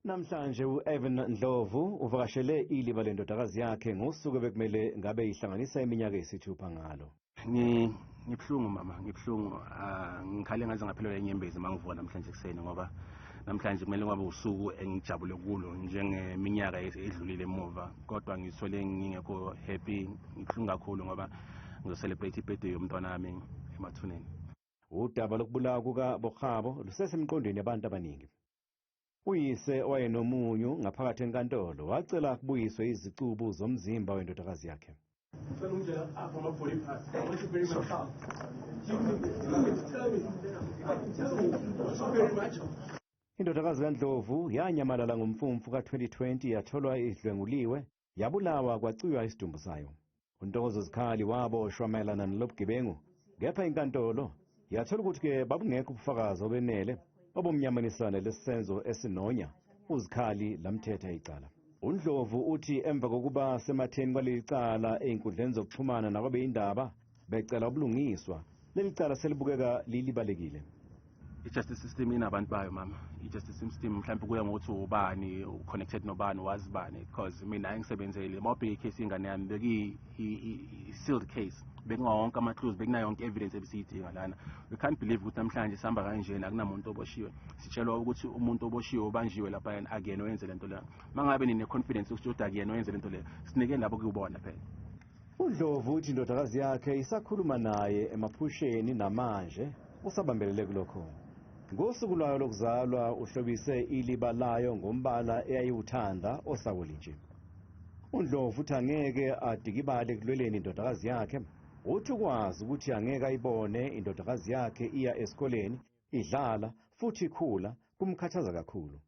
Namhlanje u-Evan Ndlovu uvakashele iliba lendodakazi yakhe ngosuku bekumele ngabe ihlanganisa iminyaka eyisithupha ngalo. Ngibhlungu mama, ngibhlungu. Ngikhale ngaze ngaphelelwa inyembezi mangivuka namhlanje ekseni ngoba namhlanje kumele ngabe usuku engijabule kulo njengeminyaka edlulile emuva, kodwa ngithole ngingekho happy, ngibhlungu kakhulu ngoba ngizocelebrate ibirthday yomntwana wami emathuneni. Udaba lokubulawa kukaBokhabo lusesemqondweni yabantu abaningi. Uyise owayenomunyu ngaphakathi enkantolo wacela kubuyiswe izicubu zomzimba wendodakazi yakhe. Indodakazi kaNdlovu yanyamalala ngomfumfu ka-2020 yatholwa idlwenguliwe, yabulawa kwaciywa isidumbu sayo. UNtokozo Zikhali waboshwa mayelana nalobugebengu, kepha inkantolo yathola ukuthi-ke babungekho ubufakazi obenele obumnyamanisana lesenzo esinonya. uZikhali lamthetha icala. uNdlovu uthi emva kokuba sematheni kwaleli cala einkundleni zokuxhumana nakwabeyindaba becela ubulungiswa, leli cala selibukeka lilibalekile. I-justice system inabantu bayo mama. I-justice system mhlawumbe kuya ngokuthi ubani uconnected nobani wazibani, because mina engisebenzele mawubheka icase ingane yami sealed case, bekungawonke ama-clues, bekunayo yonke evidence ebisiyidinga lana. We can't believe ukuthi namhlanje sihamba kanjena akunamuntu oboshiwe, sitshelwa ukuthi umuntu oboshiwe ubanjiwe lapha yena akuyena oyenze lento leyo. Mangabe nine-confidence ukuthi akuyena oyenze lento leyo, sinike labo kuyibona phela. uNdlovu uthi indodakazi yakhe isakhuluma naye emaphusheni namanje usabambelele kulokho. Ngosuku lwayo lokuzalwa uhlobise iliba layo ngombala eyayiwuthanda osawolintshi. uNdlovu uthi angeke adikibale ekulweleni indodakazi yakhe, uthi ukwazi ukuthi angeke ayibone indodakazi yakhe iya esikoleni, idlala futhi ikhula kumkhathaza kakhulu.